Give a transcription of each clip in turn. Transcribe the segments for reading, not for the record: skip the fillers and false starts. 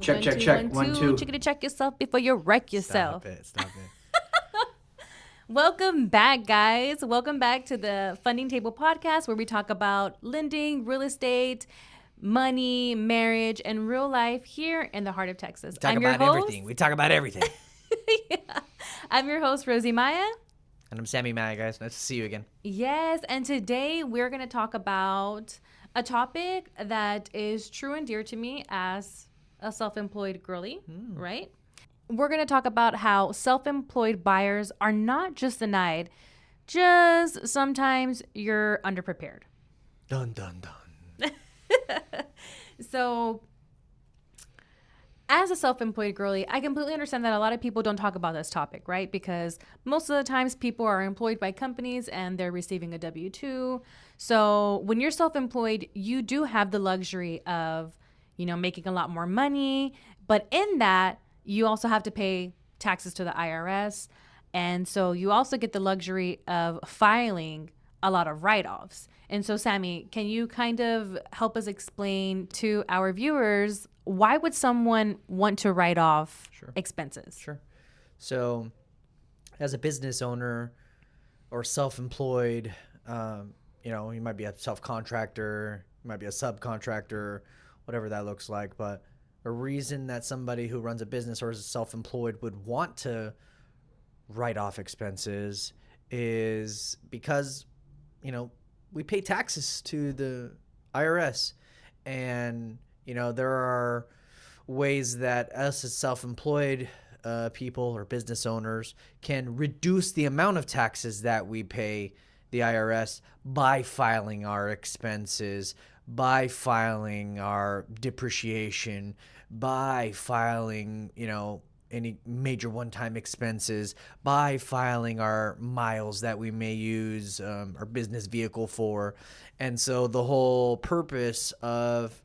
Check, check, check. 1, 2. Chickadee check yourself before you wreck yourself. Stop it. Welcome back, guys. Welcome back to the Funding Table podcast, where we talk about lending, real estate, money, marriage, and real life here in the heart of Texas. We talk about everything. Yeah. I'm your host, Rosie Maya. And I'm Sammy Maya, guys. Nice to see you again. Yes, and today we're going to talk about a topic that is true and dear to me as a self-employed girly, right? We're going to talk about how self-employed buyers are not just denied, just sometimes you're underprepared. Dun, dun, dun. So, as a self-employed girly, I completely understand that a lot of people don't talk about this topic, right? Because most of the times people are employed by companies and they're receiving a W-2. So when you're self-employed, you do have the luxury of, making a lot more money. But in that, you also have to pay taxes to the IRS. And so you also get the luxury of filing a lot of write-offs. And so, Sammy, can you kind of help us explain to our viewers, why would someone want to write off expenses? Sure. So as a business owner or self-employed, you might be a self-contractor, you might be a subcontractor, whatever that looks like. But a reason that somebody who runs a business or is self-employed would want to write off expenses is because, we pay taxes to the IRS. And, there are ways that us as self-employed people or business owners can reduce the amount of taxes that we pay the IRS by filing our expenses, by filing our depreciation, by filing, any major one-time expenses, by filing our miles that we may use our business vehicle for. And so the whole purpose of,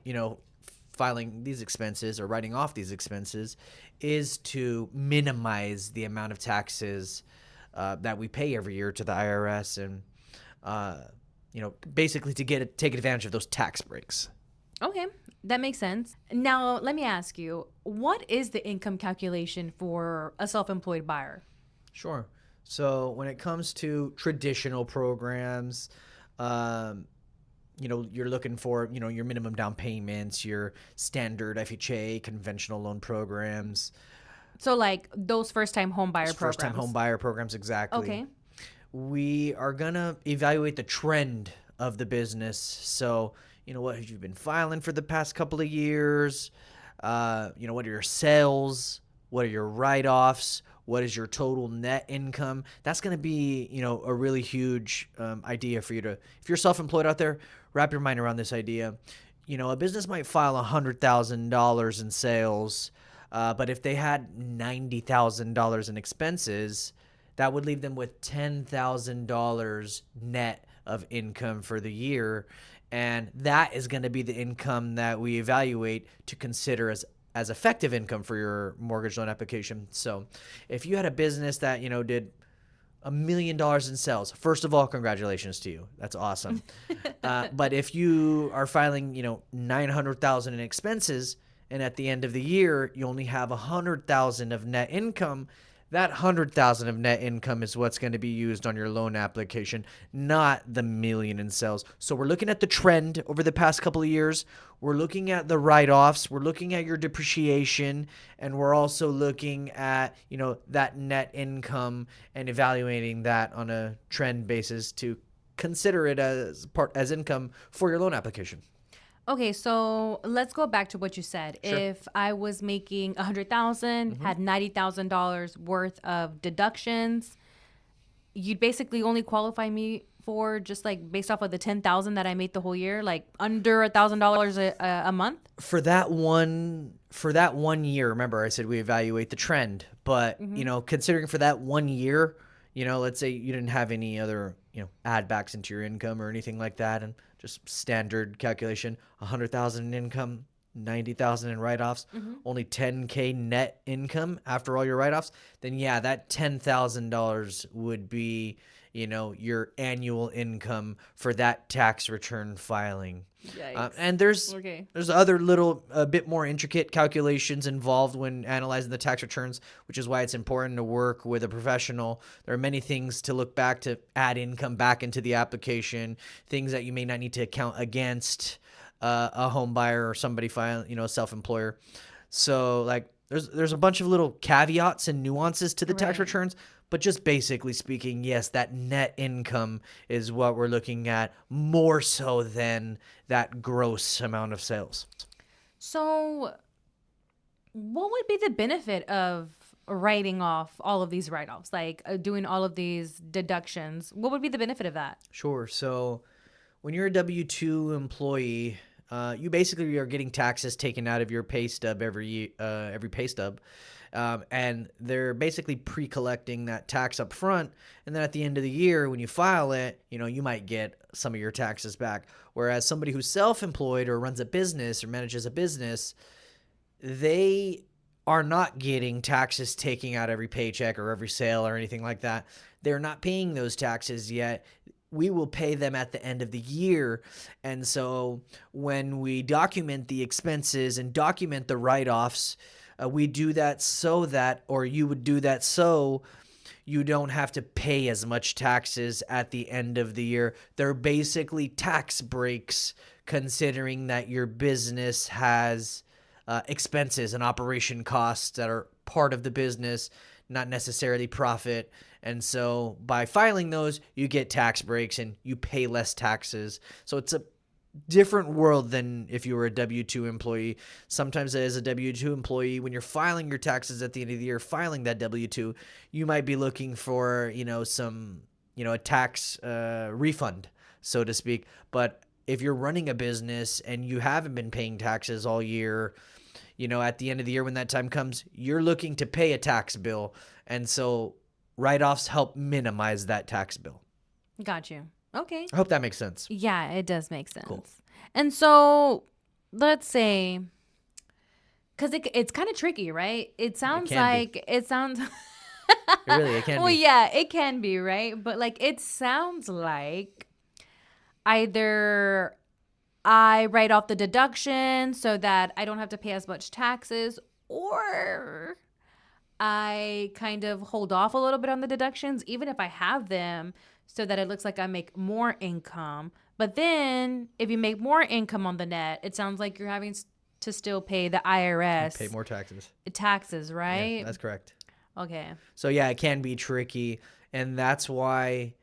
filing these expenses or writing off these expenses is to minimize the amount of taxes that we pay every year to the IRS and, basically to take advantage of those tax breaks. Okay, that makes sense. Now, let me ask you, what is the income calculation for a self-employed buyer? Sure. So when it comes to traditional programs, you're looking for, your minimum down payments, your standard FHA, conventional loan programs. So like those first-time home buyer programs. First-time home buyer programs, exactly. Okay. We are going to evaluate the trend of the business. So, what have you been filing for the past couple of years? What are your sales? What are your write-offs? What is your total net income? That's going to be, a really huge idea for you to, if you're self-employed out there, wrap your mind around this idea. A business might file $100,000 in sales, but if they had $90,000 in expenses, that would leave them with $10,000 net of income for the year. And that is going to be the income that we evaluate to consider as effective income for your mortgage loan application. So if you had a business that, did $1 million in sales, first of all, congratulations to you. That's awesome. But if you are filing, $900,000 in expenses, and at the end of the year, you only have $100,000 of net income, that $100,000 of net income is what's going to be used on your loan application, not the $1 million in sales. So we're looking at the trend over the past couple of years. We're looking at the write-offs. We're looking at your depreciation, and we're also looking at, that net income and evaluating that on a trend basis to consider it as income for your loan application. Okay, so let's go back to what you said. Sure. If I was making $100,000, had $90,000 worth of deductions, you'd basically only qualify me for just like based off of the $10,000 that I made the whole year, like under $1,000 a month. For that one year, remember I said we evaluate the trend, but considering for that 1 year, let's say you didn't have any other add backs into your income or anything like that, and just standard calculation, 100,000 in income, 90,000 in write-offs, only 10K net income after all your write-offs, then yeah, that $10,000 would be, your annual income for that tax return filing. Yikes. And there's Okay. there's other little a bit more intricate calculations involved when analyzing the tax returns, which is why it's important to work with a professional. There are many things to look back to add income back into the application, things that you may not need to account against a home buyer or somebody filing, a self-employer. So like there's a bunch of little caveats and nuances to the tax Right. returns, but just basically speaking, yes, that net income is what we're looking at more so than that gross amount of sales. So, what would be the benefit of writing off all of these write offs, like doing all of these deductions? What would be the benefit of that? Sure. So when you're a W-2 employee, you basically are getting taxes taken out of your pay stub every pay stub. And they're basically pre-collecting that tax up front. And then at the end of the year, when you file it, you might get some of your taxes back. Whereas somebody who's self-employed or runs a business or manages a business, they are not getting taxes taking out every paycheck or every sale or anything like that. They're not paying those taxes yet. We will pay them at the end of the year. And so when we document the expenses and document the write-offs, we do that so that, or you would do that so you don't have to pay as much taxes at the end of the year. They're basically tax breaks considering that your business has expenses and operation costs that are part of the business, not necessarily profit. And so by filing those, you get tax breaks and you pay less taxes. So it's a different world than if you were a W-2 employee. Sometimes as a W-2 employee, when you're filing your taxes at the end of the year, filing that W-2, you might be looking for, a tax refund, so to speak. But if you're running a business and you haven't been paying taxes all year, at the end of the year when that time comes, you're looking to pay a tax bill. And so write-offs help minimize that tax bill. Got you. Okay. I hope that makes sense. Yeah, it does make sense. Cool. And so let's say, because it's kind of tricky, right? It sounds can be. like it sounds. It can Well, be. yeah, it can be, right? But like it sounds like either I write off the deduction so that I don't have to pay as much taxes, or I kind of hold off a little bit on the deductions, even if I have them, so that it looks like I make more income. But then if you make more income on the net, it sounds like you're having to still pay the IRS Pay more taxes. taxes, right? Yeah, that's correct. Okay. So yeah, it can be tricky. And that's why,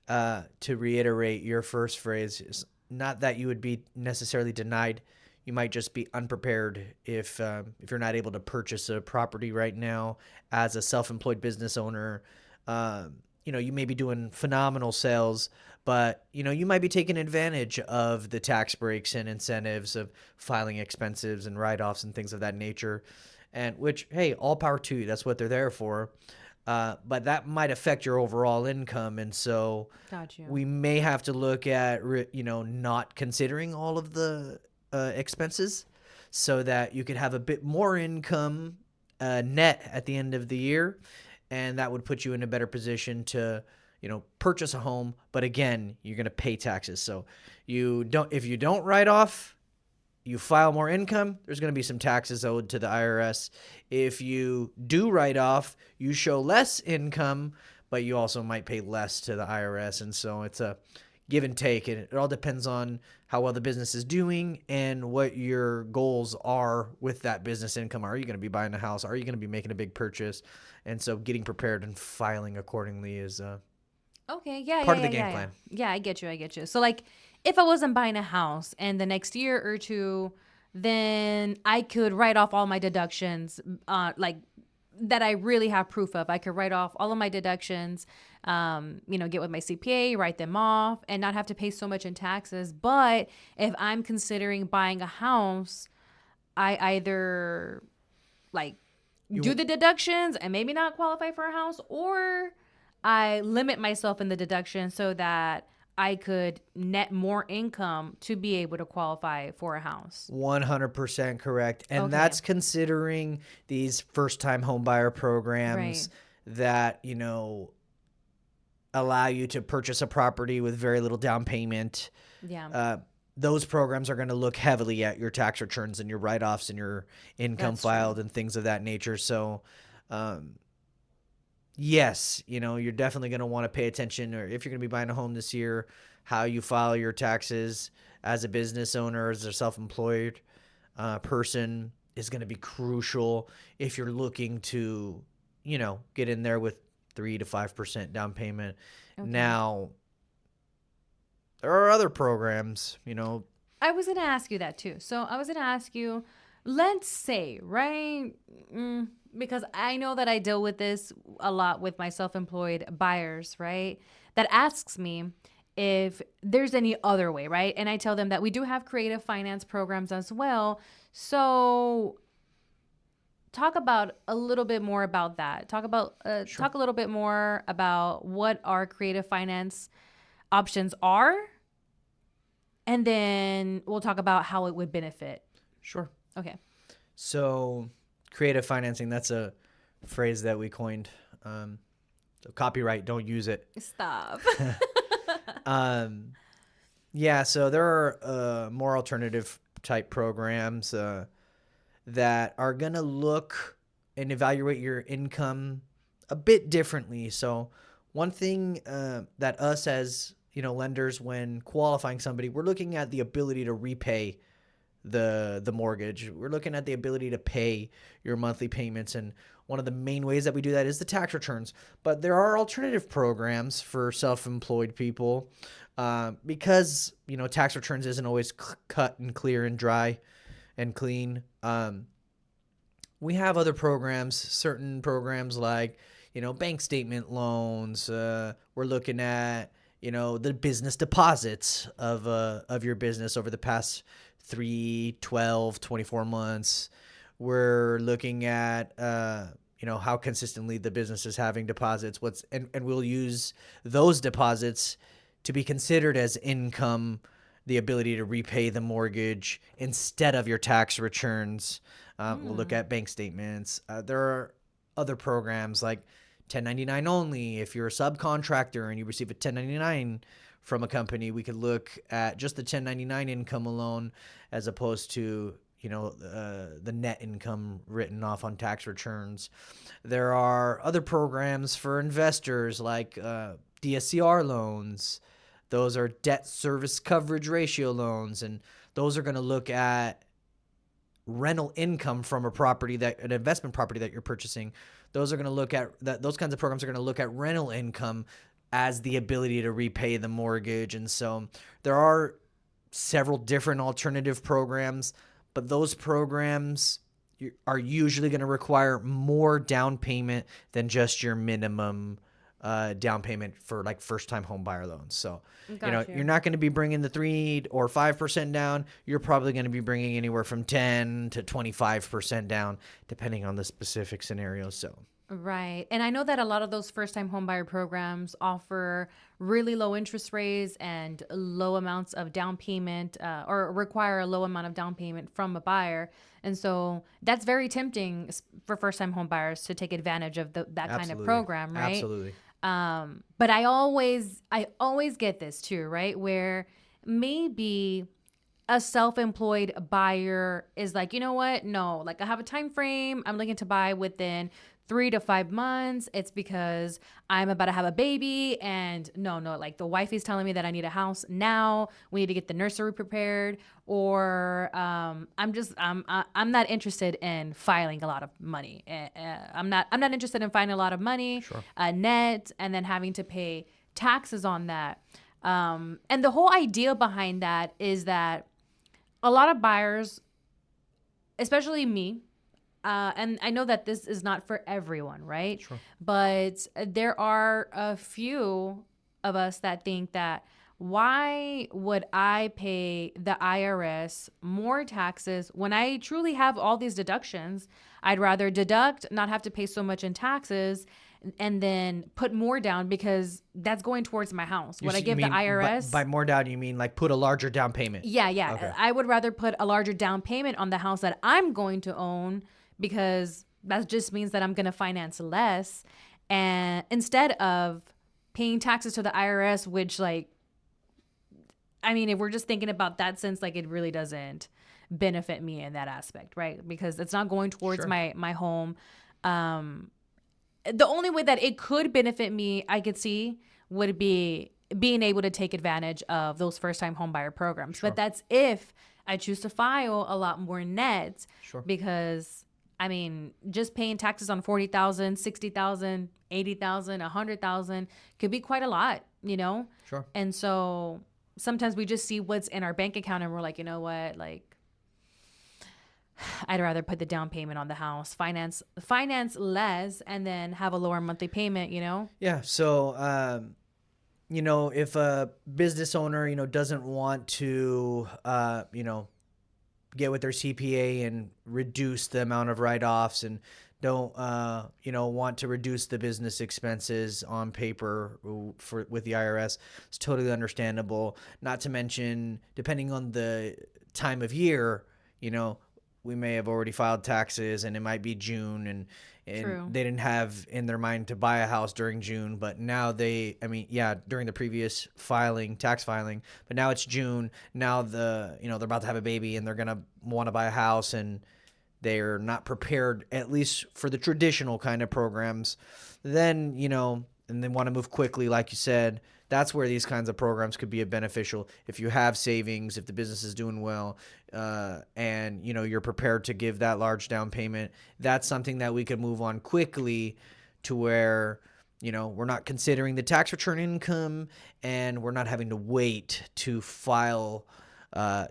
to reiterate your first phrase, is not that you would be necessarily denied. You might just be unprepared if you're not able to purchase a property right now as a self-employed business owner. You may be doing phenomenal sales, but you might be taking advantage of the tax breaks and incentives of filing expenses and write-offs and things of that nature. And which, hey, all power to you. That's what they're there for. But that might affect your overall income, and so Got you. we may have to look at not considering all of the expenses, so that you could have a bit more income net at the end of the year, and that would put you in a better position to purchase a home. But again, you're going to pay taxes. So if you don't write off, you file more income, there's going to be some taxes owed to the IRS. If you do write off, you show less income, but you also might pay less to the IRS. And so it's a give and take. And it all depends on how well the business is doing and what your goals are with that business income. Are you going to be buying a house? Are you going to be making a big purchase? And so getting prepared and filing accordingly is Okay, yeah, part yeah, of the yeah, game yeah, plan. yeah. I get you. So like, if I wasn't buying a house and the next year or two, then I could write off all my deductions, like that I really have proof of. I could write off all of my deductions, get with my CPA, write them off, and not have to pay so much in taxes. But if I'm considering buying a house, I either like do the deductions and maybe not qualify for a house, or I limit myself in the deduction so that I could net more income to be able to qualify for a house. 100% correct. And Okay. that's considering these first-time homebuyer programs that, allow you to purchase a property with very little down payment. Yeah. those programs are going to look heavily at your tax returns and your write-offs and your income That's true. filed and things of that nature. So, um, yes, you're definitely going to want to pay attention, or if you're going to be buying a home this year, how you file your taxes as a business owner, as a self-employed person is going to be crucial if you're looking to, get in there with 3 to 5% down payment. Okay. Now, there are other programs, I was going to ask you that too. So I was going to ask you, let's say, right? Because I know that I deal with this a lot with my self employed buyers, right? That asks me if there's any other way, right? And I tell them that we do have creative finance programs as well. So talk about a little bit more about that. Sure. Talk a little bit more about what our creative finance options are, and then we'll talk about how it would benefit. Sure. Okay. So, creative financing, that's a phrase that we coined. So copyright, don't use it. Stop. Um, yeah, so there are more alternative type programs that are going to look and evaluate your income a bit differently. So, one thing that us as lenders, when qualifying somebody, we're looking at the ability to repay the mortgage. We're looking at the ability to pay your monthly payments, and one of the main ways that we do that is the tax returns. But there are alternative programs for self-employed people because tax returns isn't always cut and clear and dry and clean. We have other programs, certain programs like bank statement loans. We're looking at the business deposits of your business over the past 3, 12, 24 months. We're looking at how consistently the business is having deposits. And we'll use those deposits to be considered as income, the ability to repay the mortgage instead of your tax returns. We'll look at bank statements. There are other programs like 1099 only. If you're a subcontractor and you receive a 1099 from a company, we could look at just the 1099 income alone as opposed to the net income written off on tax returns. There are other programs for investors like DSCR loans. Those are debt service coverage ratio loans, and those are going to look at rental income from an investment property that you're purchasing. Those are going to look at that. Those kinds of programs are going to look at rental income as the ability to repay the mortgage. And so there are several different alternative programs, but those programs are usually going to require more down payment than just your minimum down payment for like first time home buyer loans. So, Got you're you. not going to be bringing the 3 or 5% down. You're probably going to be bringing anywhere from 10 to 25% down, depending on the specific scenario. So, Right. And I know that a lot of those first time homebuyer programs offer really low interest rates and low amounts of down payment, or require a low amount of down payment from a buyer. And so that's very tempting for first time home buyers to take advantage of that kind of absolutely. program, right? Absolutely. But I always get this too, right? Where maybe a self-employed buyer is like, you know what? No, like I have a time frame. I'm looking to buy within 3 to 5 months. It's because I'm about to have a baby, and no, like the wife is telling me that I need a house now. We need to get the nursery prepared, or I'm not interested in filing a lot of money. I'm not interested in filing a lot of money, Sure. net, and then having to pay taxes on that. And the whole idea behind that is that a lot of buyers, especially me, and I know that this is not for everyone, right? Sure. But there are a few of us that think that why would I pay the IRS more taxes when I truly have all these deductions? I'd rather deduct, not have to pay so much in taxes, and then put more down because that's going towards my house. What I You give the mean IRS. by more down, you mean like put a larger down payment? Yeah, yeah. Okay. I would rather put a larger down payment on the house that I'm going to own, because that just means that I'm going to finance less, and instead of paying taxes to the IRS, which like I mean, if we're just thinking about that sense, like it really doesn't benefit me in that aspect, right? Because it's not going towards Sure. my home. Um, the only way that it could benefit me, I could see, would be being able to take advantage of those first time home buyer programs. But Sure. that's if I choose to file a lot more net, Sure. because I mean, just paying taxes on 40,000, 60,000, 80,000, 100,000 could be quite a lot, you know? Sure. And so sometimes we just see what's in our bank account and we're like, you know what? Like, I'd rather put the down payment on the house, finance less, and then have a lower monthly payment, you know? Yeah. So, if a business owner, doesn't want to, get with their CPA and reduce the amount of write-offs and don't, want to reduce the business expenses on paper with the IRS, it's totally understandable. Not to mention, depending on the time of year, you know, we may have already filed taxes and it might be June and True. they didn't have in their mind to buy a house during June, but now during the previous tax filing, but now it's June. Now they're about to have a baby and they're going to want to buy a house and they're not prepared, at least for the traditional kind of programs. Then, and they want to move quickly, like you said. That's where these kinds of programs could be beneficial if you have savings, if the business is doing well, and you're prepared to give that large down payment. That's something that we could move on quickly to where we're not considering the tax return income and we're not having to wait to file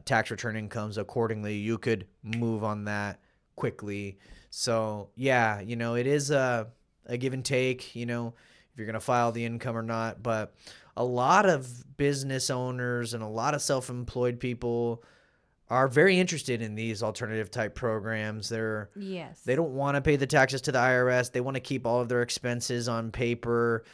tax return incomes accordingly. You could move on that quickly. So yeah, it is a give and take, if you're going to file the income or not. But a lot of business owners and a lot of self-employed people are very interested in these alternative type programs. Yes. They don't want to pay the taxes to the IRS. They want to keep all of their expenses on paper,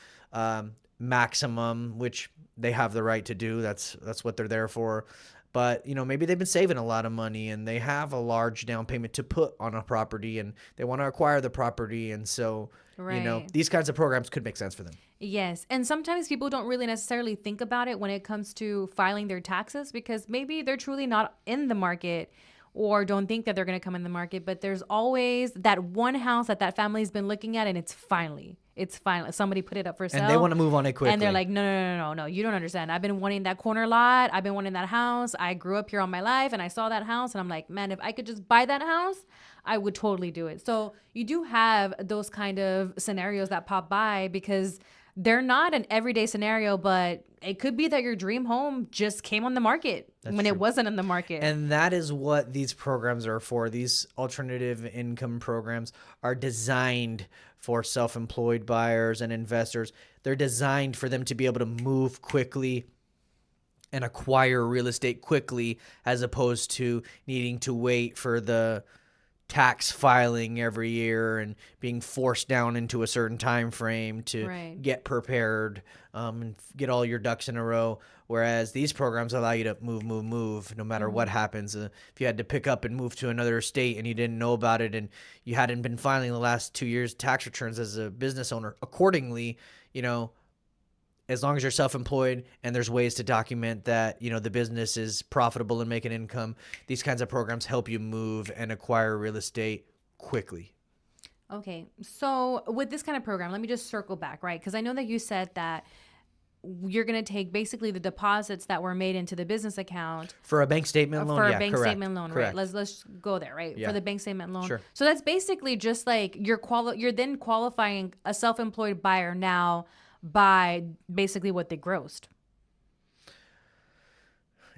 maximum, which they have the right to do. That's what they're there for. But, maybe they've been saving a lot of money and they have a large down payment to put on a property and they want to acquire the property. And so, Right. these kinds of programs could make sense for them. Yes. And sometimes people don't really necessarily think about it when it comes to filing their taxes because maybe they're truly not in the market or don't think that they're going to come in the market. But there's always that one house that family's been looking at and it's finally somebody put it up for sale. And they want to move on it quickly. And they're like, no, you don't understand. I've been wanting that corner lot. I've been wanting that house. I grew up here all my life and I saw that house and I'm like, man, if I could just buy that house, I would totally do it. So you do have those kind of scenarios that pop by because they're not an everyday scenario, but it could be that your dream home just came on the market when it wasn't in the market. And that is what these programs are for. These alternative income programs are designed for self-employed buyers and investors. They're designed for them to be able to move quickly and acquire real estate quickly as opposed to needing to wait for the tax filing every year and being forced down into a certain time frame to Right. get prepared and get all your ducks in a row. Whereas these programs allow you to move no matter what happens. If you had to pick up and move to another state and you didn't know about it and you hadn't been filing the last 2 years tax returns as a business owner accordingly, as long as you're self-employed and there's ways to document that, the business is profitable and making income, these kinds of programs help you move and acquire real estate quickly. Okay. So with this kind of program, let me just circle back, right? Because I know that you said that you're going to take basically the deposits that were made into the business account For a bank statement loan, for yeah, a bank correct, statement loan, correct. right? Let's go there, right? Yeah. For the bank statement loan. Sure. So that's basically just like you're then qualifying a self-employed buyer now by basically what they grossed.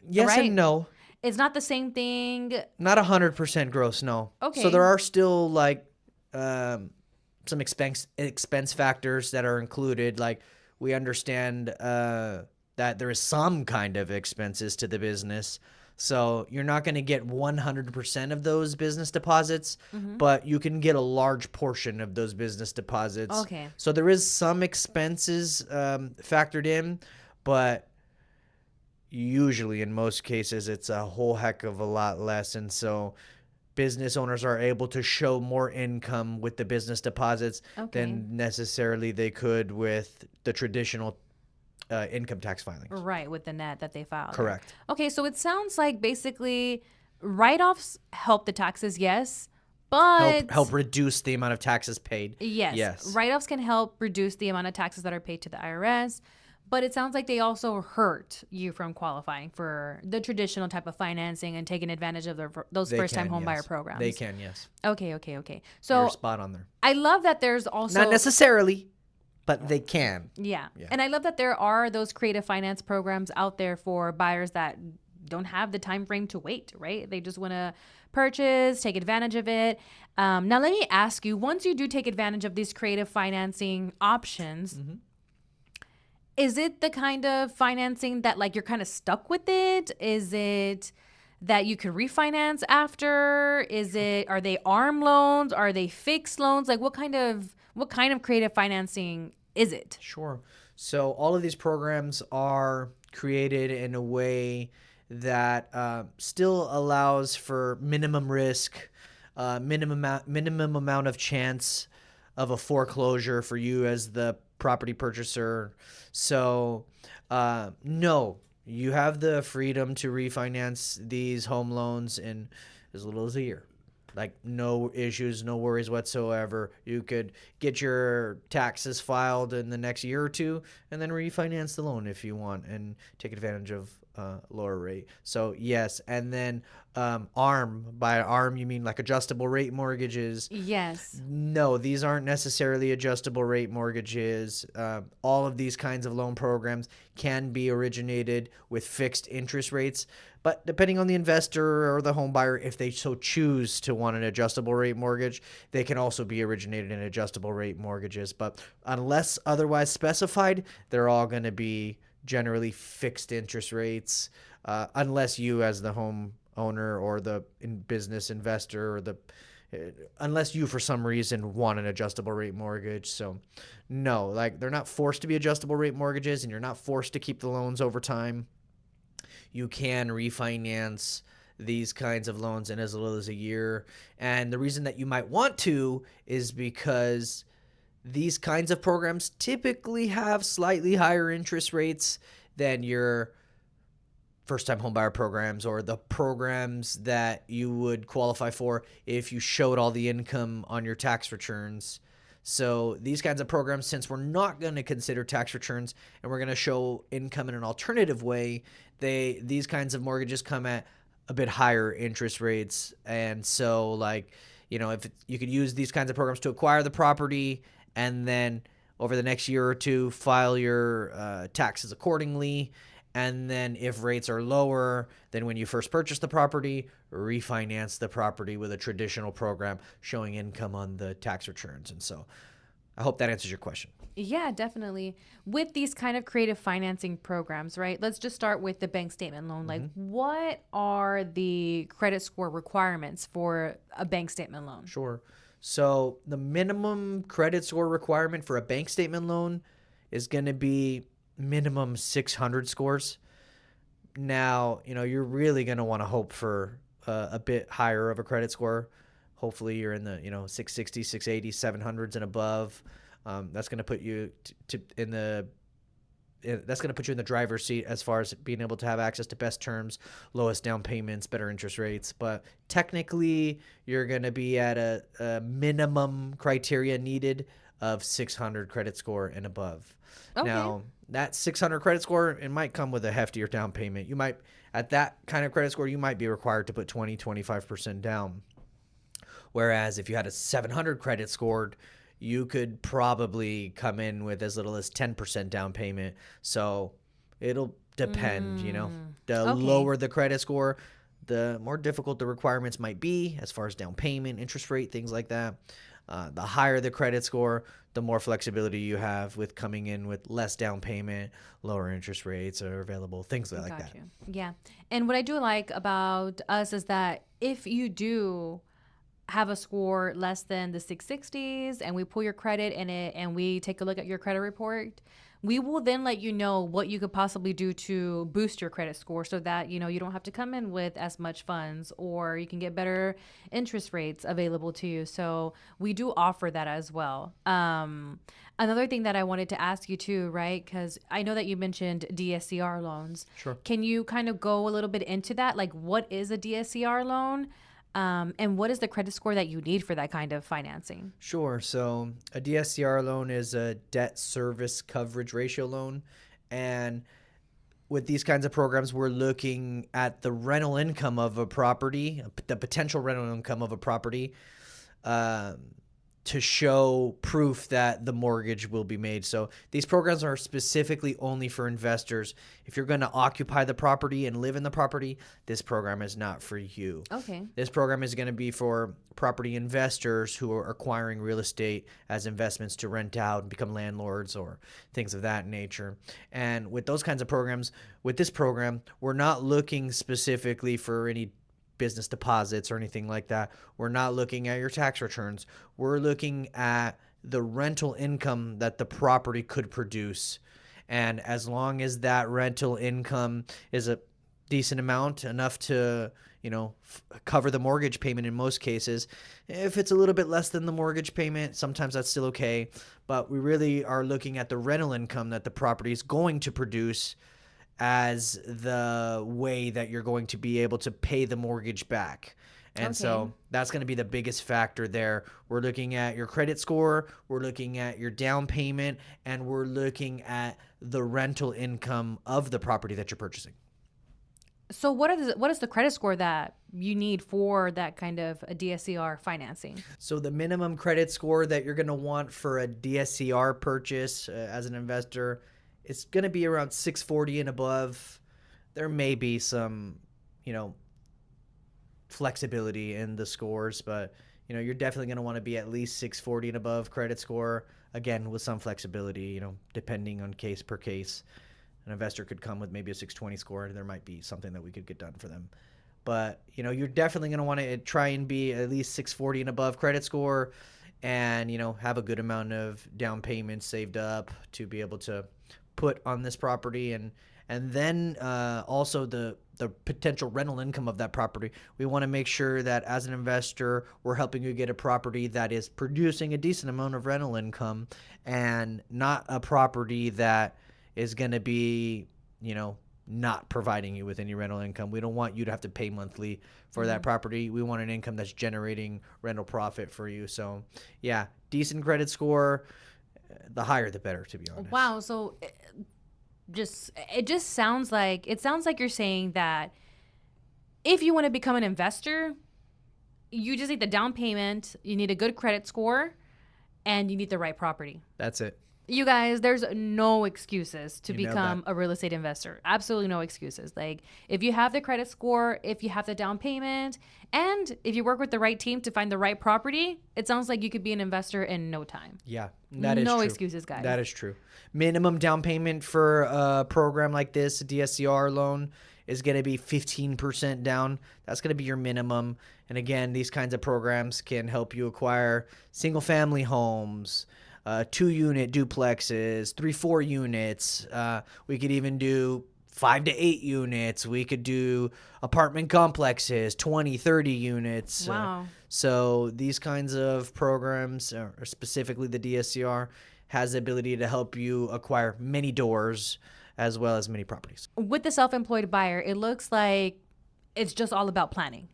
Yes Right. and no. It's not the same thing. Not 100% gross, no. Okay. So there are still like some expense factors that are included. Like we understand that there is some kind of expenses to the business. So you're not going to get 100% of those business deposits, but you can get a large portion of those business deposits. Okay. So there is some expenses factored in, but usually in most cases it's a whole heck of a lot less. And so business owners are able to show more income with the business deposits Okay. than necessarily they could with the traditional income tax filings. Right, with the net that they filed. Correct. Okay, so it sounds like basically write-offs help the taxes, yes, but Help reduce the amount of taxes paid. yes, Yes. write-offs can help reduce the amount of taxes that are paid to the IRS, but it sounds like they also hurt you from qualifying for the traditional type of financing and taking advantage of those They first-time can, home buyer yes. programs. They can, yes. Okay, okay, okay. You're So spot on there. I love that there's Not also necessarily, but they can. yeah. Yeah. And I love that there are those creative finance programs out there for buyers that don't have the time frame to wait, right? They just want to purchase, take advantage of it. Now, let me ask you, once you do take advantage of these creative financing options, is it the kind of financing that like you're kind of stuck with it? Is it that you could refinance after? Are they ARM loans? Are they fixed loans? Like what kind of creative financing is it? Sure. So all of these programs are created in a way that still allows for minimum risk, minimum amount of chance of a foreclosure for you as the property purchaser. So no, you have the freedom to refinance these home loans in as little as a year. Like no issues, no worries whatsoever. You could get your taxes filed in the next year or two and then refinance the loan if you want and take advantage of lower rate. So yes, and then ARM, by ARM you mean like adjustable rate mortgages. Yes. No, these aren't necessarily adjustable rate mortgages. All of these kinds of loan programs can be originated with fixed interest rates, but depending on the investor or the home buyer, if they so choose to want an adjustable rate mortgage, they can also be originated in adjustable rate mortgages. But unless otherwise specified, they're all going to be generally fixed interest rates, unless you as the home owner or the business investor or unless you for some reason want an adjustable rate mortgage. So no, like they're not forced to be adjustable rate mortgages and you're not forced to keep the loans over time. You can refinance these kinds of loans in as little as a year. And the reason that you might want to is because these kinds of programs typically have slightly higher interest rates than your first-time homebuyer programs or the programs that you would qualify for if you showed all the income on your tax returns. So these kinds of programs, since we're not going to consider tax returns and we're going to show income in an alternative way, these kinds of mortgages come at a bit higher interest rates. And so like, if you could use these kinds of programs to acquire the property and then over the next year or two, file your taxes accordingly. And then if rates are lower than when you first purchased the property, refinance the property with a traditional program showing income on the tax returns. And so I hope that answers your question. Yeah, definitely. With these kind of creative financing programs, right? Let's just start with the bank statement loan. Like, what are the credit score requirements for a bank statement loan? Sure. So the minimum credit score requirement for a bank statement loan is going to be minimum 600 scores. Now, you're really going to want to hope for a bit higher of a credit score. Hopefully you're in the, 660, 680, 700s and above. That's going to put you that's going to put you in the driver's seat as far as being able to have access to best terms, lowest down payments, better interest rates. But technically, you're going to be at a minimum criteria needed of 600 credit score and above. Okay. Now, that 600 credit score, it might come with a heftier down payment. You might, at that kind of credit score, you might be required to put 20, 25% down. Whereas if you had a 700 credit scored, you could probably come in with as little as 10% down payment. So it'll depend, The Okay. lower the credit score, the more difficult the requirements might be as far as down payment, interest rate, things like that. The higher the credit score, the more flexibility you have with coming in with less down payment, lower interest rates are available, things like that. You. Yeah. And what I do like about us is that if you do have a score less than the 660s and we pull your credit in it and we take a look at your credit report, we will then let you know what you could possibly do to boost your credit score so that, you don't have to come in with as much funds, or you can get better interest rates available to you. So we do offer that as well. Another thing that I wanted to ask you too, right? Because I know that you mentioned DSCR loans. Sure. Can you kind of go a little bit into that? Like, what is a DSCR loan? And what is the credit score that you need for that kind of financing? Sure. So a DSCR loan is a debt service coverage ratio loan. And with these kinds of programs, we're looking at the rental income of a property, the potential rental income of a property, um, to show proof that the mortgage will be made. So these programs are specifically only for investors. If you're going to occupy the property and live in the property, this program is not for you. Okay. This program is going to be for property investors who are acquiring real estate as investments to rent out and become landlords or things of that nature. And with those kinds of programs, with this program, we're not looking specifically for any business deposits or anything like that. We're not looking at your tax returns. We're looking at the rental income that the property could produce. And as long as that rental income is a decent amount, enough to, cover the mortgage payment in most cases. If it's a little bit less than the mortgage payment, sometimes that's still okay. But we really are looking at the rental income that the property is going to produce as the way that you're going to be able to pay the mortgage back. And so that's going to be the biggest factor there. We're looking at your credit score, we're looking at your down payment, and we're looking at the rental income of the property that you're purchasing. So what is the credit score that you need for that kind of a DSCR financing? So the minimum credit score that you're going to want for a DSCR purchase as an investor, it's going to be around 640 and above. There may be some, flexibility in the scores, but you're definitely going to want to be at least 640 and above credit score. Again, with some flexibility, depending on case per case. An investor could come with maybe a 620 score, and there might be something that we could get done for them. But, you're definitely going to want to try and be at least 640 and above credit score, and, have a good amount of down payments saved up to be able to put on this property. And then also the potential rental income of that property. We want to make sure that as an investor, we're helping you get a property that is producing a decent amount of rental income, and not a property that is going to be, not providing you with any rental income. We don't want you to have to pay monthly for that property. We want an income that's generating rental profit for you. So, yeah, decent credit score. The higher, the better, to be honest. Wow. So it just sounds like you're saying that if you want to become an investor, you just need the down payment, you need a good credit score, and you need the right property. That's it. You guys, there's no excuses to You nailed become a real estate investor. Absolutely no excuses. Like, if you have the credit score, if you have the down payment, and if you work with the right team to find the right property, it sounds like you could be an investor in no time. Yeah, that is true. No excuses, guys. That is true. Minimum down payment for a program like this, a DSCR loan, is going to be 15% down. That's going to be your minimum. And again, these kinds of programs can help you acquire single-family homes, 2-unit duplexes, 3-4 units. We could even do 5 to 8 units. We could do apartment complexes, 20, 30 units. Wow. So these kinds of programs, or specifically the DSCR, has the ability to help you acquire many doors as well as many properties. With the self-employed buyer, it looks like it's just all about planning,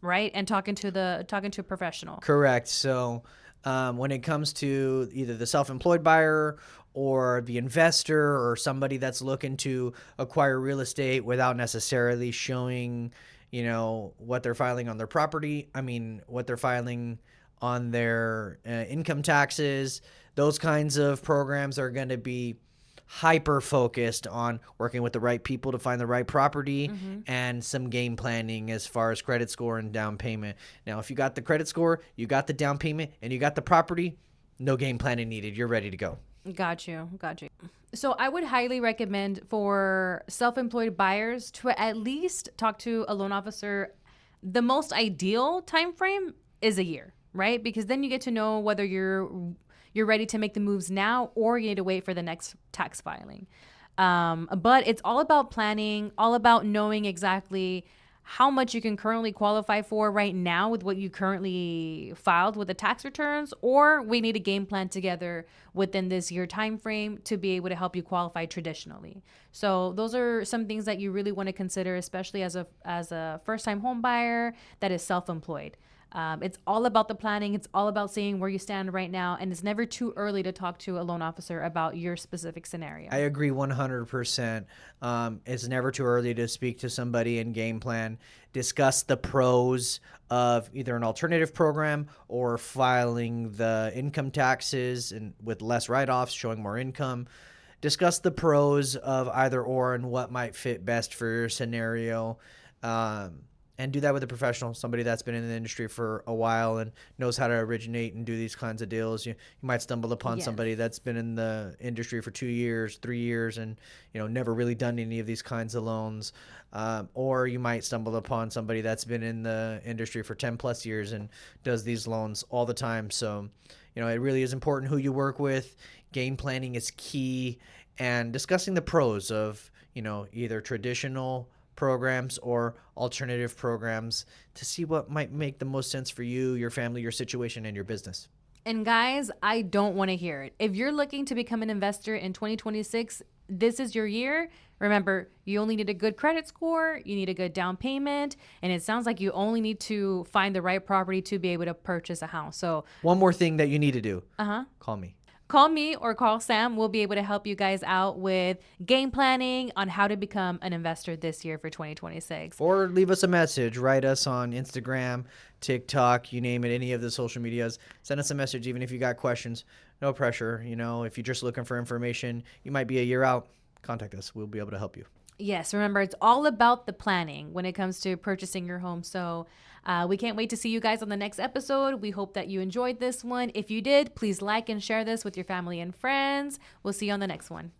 right? And talking to a professional. Correct. So when it comes to either the self-employed buyer or the investor or somebody that's looking to acquire real estate without necessarily showing, what they're filing on their property, what they're filing on their income taxes, those kinds of programs are going to be hyper focused on working with the right people to find the right property and some game planning as far as credit score and down payment. Now, if you got the credit score, you got the down payment, and you got the property, no game planning needed. You're ready to go. Got you. So I would highly recommend for self-employed buyers to at least talk to a loan officer. The most ideal time frame is a year, right? Because then you get to know whether you're you're ready to make the moves now, or you need to wait for the next tax filing. But it's all about planning, all about knowing exactly how much you can currently qualify for right now with what you currently filed with the tax returns, or we need a game plan together within this year time frame to be able to help you qualify traditionally. So those are some things that you really want to consider, especially as a first time home buyer that is self-employed. It's all about the planning. It's all about seeing where you stand right now. And it's never too early to talk to a loan officer about your specific scenario. I agree 100%. It's never too early to speak to somebody and game plan, discuss the pros of either an alternative program or filing the income taxes and with less write-offs, showing more income. Discuss the pros of either or and what might fit best for your scenario. And do that with a professional, somebody that's been in the industry for a while and knows how to originate and do these kinds of deals. You might stumble upon Yes. somebody that's been in the industry for 2 years, 3 years, and never really done any of these kinds of loans. Or you might stumble upon somebody that's been in the industry for 10 plus years and does these loans all the time. So, it really is important who you work with. Game planning is key, and discussing the pros of, either traditional programs or alternative programs to see what might make the most sense for you, your family, your situation, and your business. And guys, I don't want to hear it. If you're looking to become an investor in 2026, this is your year. Remember, you only need a good credit score, you need a good down payment, and it sounds like you only need to find the right property to be able to purchase a house. So, one more thing that you need to do. Call me. Call me or call Sam. We'll be able to help you guys out with game planning on how to become an investor this year for 2026. Or leave us a message. Write us on Instagram, TikTok, you name it, any of the social medias. Send us a message even if you got questions. No pressure. If you're just looking for information, you might be a year out. Contact us. We'll be able to help you. Yes, remember, it's all about the planning when it comes to purchasing your home. So we can't wait to see you guys on the next episode. We hope that you enjoyed this one. If you did, please like and share this with your family and friends. We'll see you on the next one.